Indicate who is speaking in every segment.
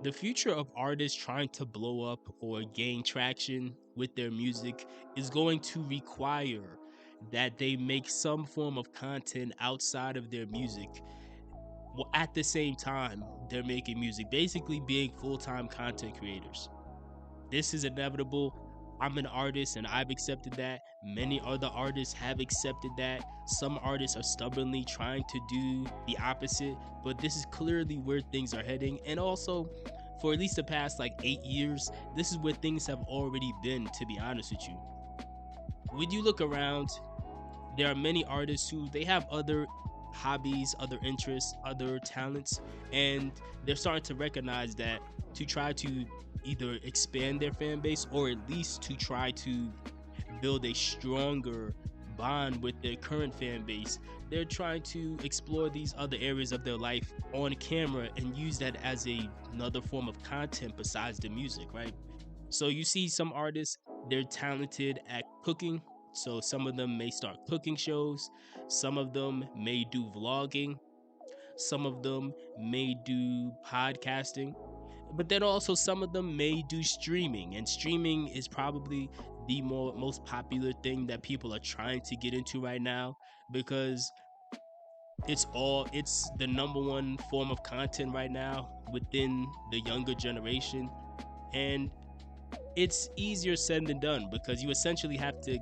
Speaker 1: The future of artists trying to blow up or gain traction with their music is going to require that they make some form of content outside of their music. Well, at the same time, they're making music, basically being full-time content creators. This is inevitable. I'm an artist and I've accepted that. Many other artists have accepted that. Some artists are stubbornly trying to do the opposite, but this is clearly where things are heading. And also, for at least the past like 8 years, this is where things have already been, to be honest with you. When you look around, there are many artists who they have other hobbies, other interests, other talents, and they're starting to recognize that to try to either expand their fan base or at least to try to build a stronger bond with their current fan base, they're trying to explore these other areas of their life on camera and use that as another form of content besides the music, right? So you see some artists, they're talented at cooking, so some of them may start cooking shows, some of them may do vlogging, some of them may do podcasting, but then also some of them may do streaming, and streaming is probably the most popular thing that people are trying to get into right now because it's the number one form of content right now within the younger generation, and it's easier said than done because you essentially have to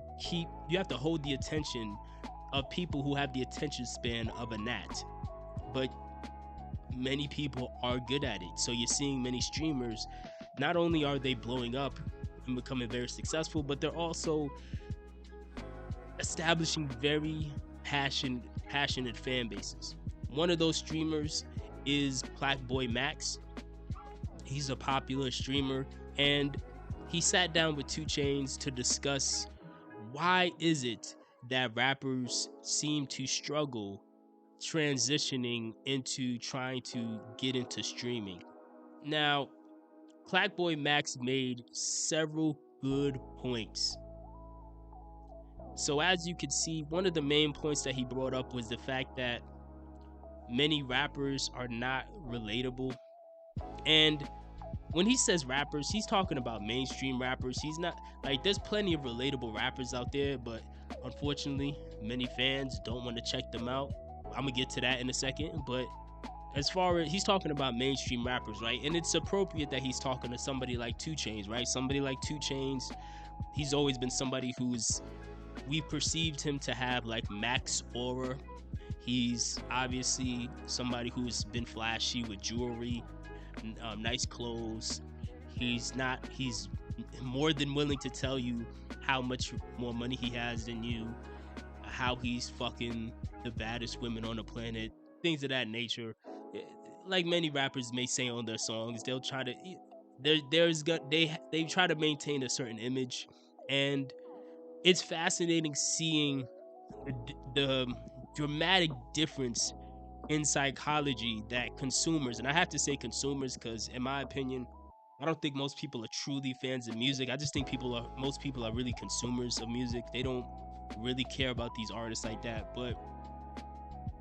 Speaker 1: hold the attention of people who have the attention span of a gnat, but many people are good at it. So you're seeing many streamers, not only are they blowing up and becoming very successful, but they're also establishing very passionate fan bases. One of those streamers is PlaqueBoyMax. He's a popular streamer, and he sat down with Chainz to discuss why is it that rappers seem to struggle transitioning into trying to get into streaming. Now, PlaqueBoyMax made several good points. So as you can see, one of the main points that he brought up was the fact that many rappers are not relatable. And when he says rappers, he's talking about mainstream rappers. He's not like, there's plenty of relatable rappers out there, but unfortunately, many fans don't want to check them out. I'm gonna get to that in a second, but as far as he's talking about mainstream rappers, right? And it's appropriate that he's talking to somebody like Chainz, right? Somebody like Chainz, he's always been somebody we perceived him to have like max aura. He's obviously somebody who's been flashy with jewelry, nice clothes. He's more than willing to tell you how much more money he has than you, how he's fucking the baddest women on the planet, things of that nature. Like many rappers may say on their songs, they'll try to they try to maintain a certain image, and it's fascinating seeing the dramatic difference in psychology that consumers, and I have to say consumers because in my opinion, I don't think most people are truly fans of music. I just think most people are really consumers of music. They don't really care about these artists like that. But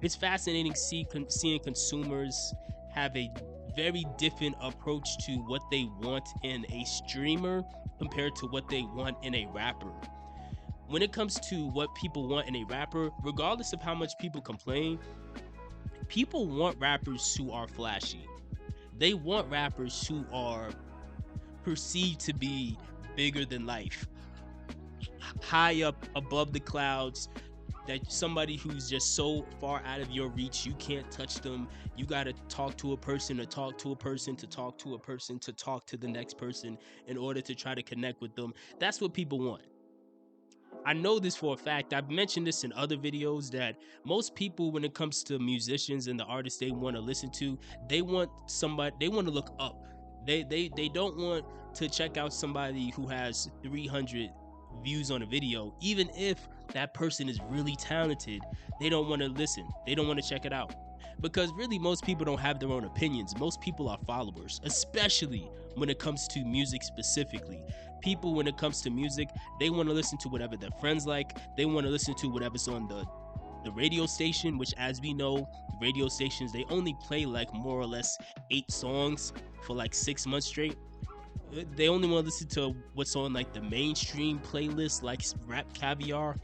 Speaker 1: it's fascinating seeing consumers have a very different approach to what they want in a streamer compared to what they want in a rapper. When it comes to what people want in a rapper, regardless of how much people complain, people want rappers who are flashy. They want rappers who are perceived to be bigger than life, high up above the clouds, that somebody who's just so far out of your reach, you can't touch them. You gotta talk to a person to talk to a person to talk to a person to talk to the next person in order to try to connect with them. That's what people want. I know this for a fact. I've mentioned this in other videos that most people, when it comes to musicians and the artists they want to listen to, they want to look up. They don't want to check out somebody who has 300 views on a video. Even if that person is really talented, they don't want to listen. They don't want to check it out. Because really, most people don't have their own opinions. Most people are followers, especially when it comes to music specifically. People, when it comes to music, they want to listen to whatever their friends like. They want to listen to whatever's on the radio station, which, as we know, radio stations, they only play like more or less 8 songs. for like 6 months straight. They only want to listen to what's on like the mainstream playlist, like Rap Caviar.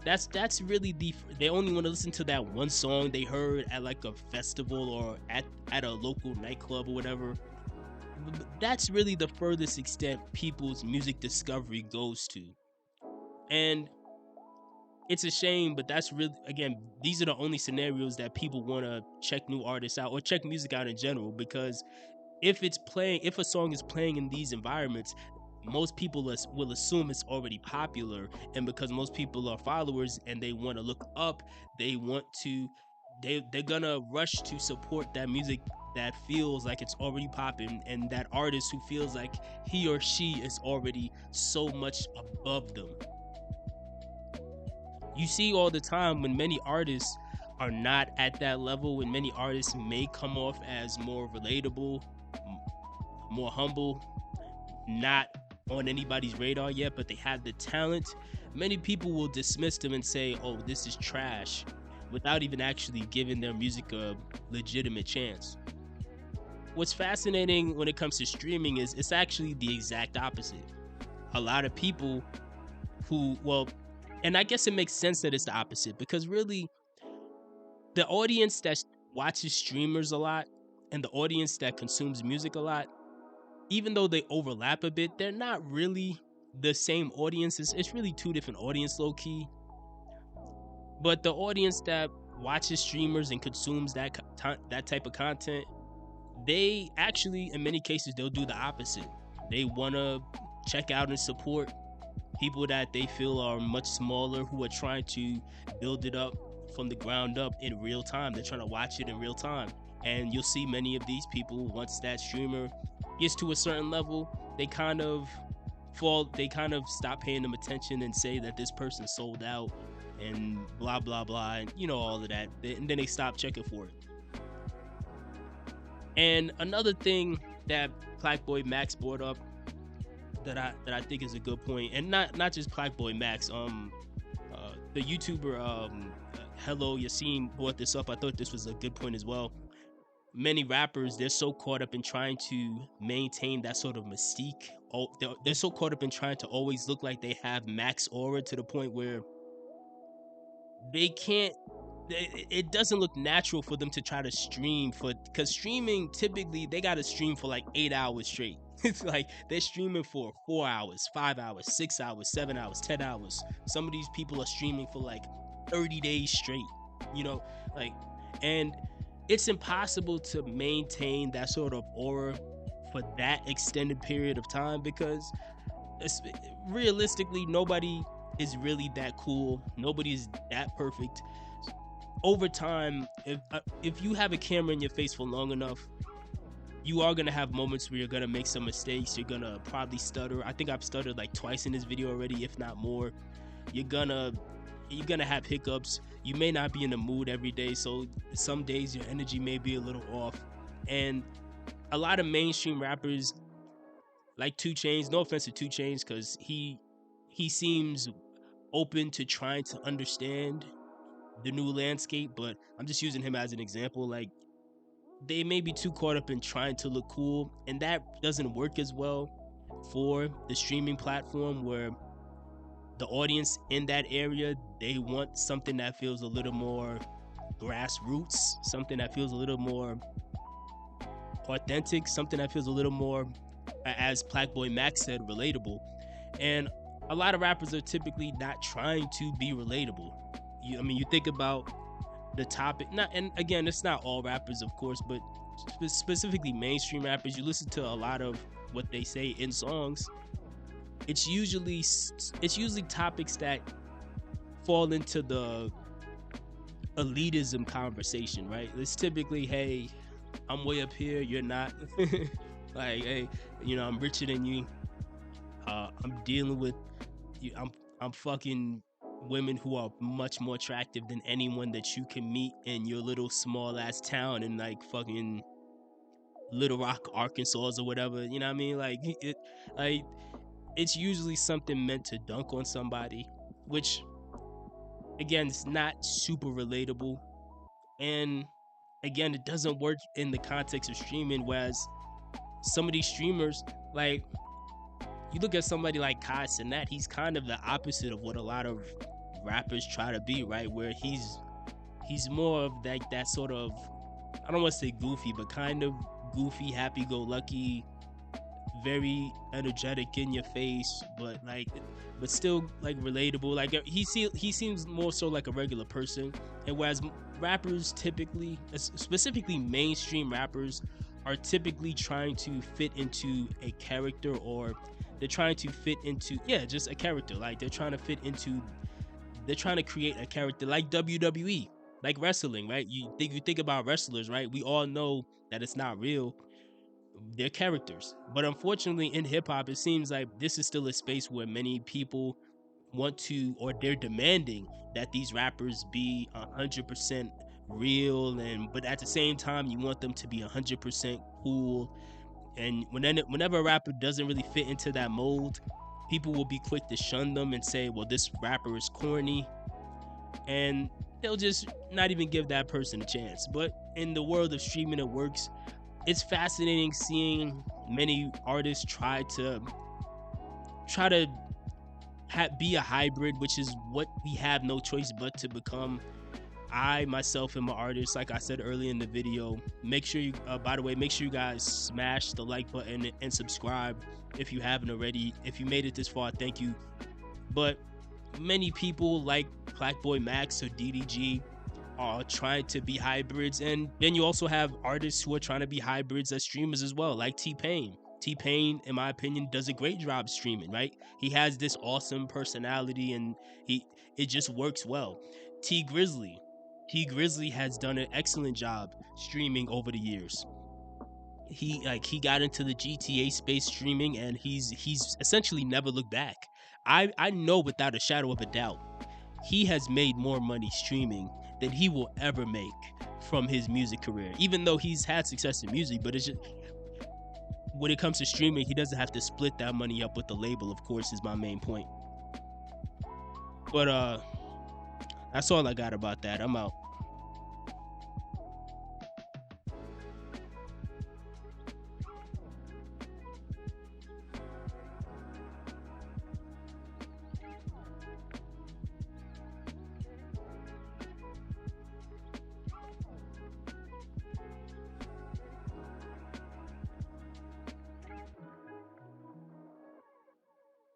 Speaker 1: That's really they only want to listen to that one song they heard at like a festival or at a local nightclub or whatever. That's really the furthest extent people's music discovery goes to. And it's a shame, but that's really, again, these are the only scenarios that people want to check new artists out or check music out in general, because if a song is playing in these environments, most people will assume it's already popular, and because most people are followers and they want to look up, they want to they're gonna rush to support that music that feels like it's already popping, and that artist who feels like he or she is already so much above them. You see all the time when many artists are not at that level, when many artists may come off as more relatable, more humble, not on anybody's radar yet, but they have the talent. Many people will dismiss them and say, oh, this is trash, without even actually giving their music a legitimate chance. What's fascinating when it comes to streaming is it's actually the exact opposite. A lot of people well, and I guess it makes sense that it's the opposite, because really the audience that watches streamers a lot and the audience that consumes music a lot, even though they overlap a bit, they're not really the same audiences. It's really two different audience, low key. But the audience that watches streamers and consumes that type of content, they actually, in many cases, they'll do the opposite. They want to check out and support people that they feel are much smaller, who are trying to build it up from the ground up in real time. They're trying to watch it in real time. And you'll see many of these people, once that streamer gets to a certain level, they kind of stop paying them attention and say that this person sold out and blah blah blah, and all of that, and then they stop checking for it. And another thing that PlaqueBoyMax brought up that I think is a good point, and not just PlaqueBoyMax, the YouTuber Hello Yassine brought this up. I thought this was a good point as well. Many rappers, they're so caught up in trying to maintain that sort of mystique. They're so caught up in trying to always look like they have max aura, to the point where they can't it doesn't look natural for them to try to stream, because streaming, typically they gotta stream for like 8 hours straight. It's like they're streaming for 4 hours, 5 hours, 6 hours, 7 hours, 10 hours. Some of these people are streaming for like 30 days straight, like, and it's impossible to maintain that sort of aura for that extended period of time, because realistically, nobody is really that cool. Nobody is that perfect. Over time, if you have a camera in your face for long enough, you are gonna have moments where you're gonna make some mistakes. You're gonna probably stutter. I think I've stuttered like twice in this video already, if not more. You're gonna have hiccups. You may not be in the mood every day, so some days your energy may be a little off. And a lot of mainstream rappers, like 2 Chainz, no offense to 2 Chainz, because he seems open to trying to understand the new landscape, but I'm just using him as an example. Like, they may be too caught up in trying to look cool, and that doesn't work as well for the streaming platform, where the audience in that area, they want something that feels a little more grassroots, something that feels a little more authentic, something that feels a little more, as PlaqueBoyMax said, relatable. And a lot of rappers are typically not trying to be relatable. You think about the topic, and again, it's not all rappers, of course, but specifically mainstream rappers. You listen to a lot of what they say in songs. It's usually topics that fall into the elitism conversation, right? It's typically, hey, I'm way up here, you're not. Like, hey, I'm richer than you. I'm dealing with you. I'm fucking women who are much more attractive than anyone that you can meet in your little small ass town in like fucking Little Rock, Arkansas, or whatever. You know what I mean? Like, it's usually something meant to dunk on somebody, which again, it's not super relatable. And again, it doesn't work in the context of streaming, whereas some of these streamers, like you look at somebody like Kai Cenat, he's kind of the opposite of what a lot of rappers try to be, right? Where he's more of like that sort of, I don't want to say goofy, but kind of goofy, happy-go-lucky, very energetic in your face, but still like relatable. Like he seems more so like a regular person. And whereas rappers typically, specifically mainstream rappers, are typically trying to fit into a character, or they're trying to fit into, yeah, just a character. Like they're trying to create a character like WWE, like wrestling, right? You think about wrestlers, right? We all know that it's not real. They're characters. But unfortunately in hip hop, it seems like this is still a space where many people want to, or they're demanding that these rappers be 100% real, and but at the same time you want them to be 100% cool. And whenever a rapper doesn't really fit into that mold, people will be quick to shun them and say, well, this rapper is corny, and they'll just not even give that person a chance. But in the world of streaming, it works. It's fascinating seeing many artists try to be a hybrid, which is what we have no choice but to become. I myself am an artist, like I said earlier in the video. Make sure you, by the way, make sure you guys smash the like button and subscribe if you haven't already. If you made it this far, thank you. But many people like PlaqueBoyMax or DDG are trying to be hybrids, and then you also have artists who are trying to be hybrids as streamers as well, like T-Pain. T-Pain, in my opinion, does a great job streaming, right? He has this awesome personality, and it just works well. T Grizzly has done an excellent job streaming over the years. He got into the GTA space streaming, and he's essentially never looked back. I know without a shadow of a doubt he has made more money streaming than he will ever make from his music career, even though he's had success in music. But it's just, when it comes to streaming, he doesn't have to split that money up with the label, of course, is my main point. But that's all I got about that. I'm out.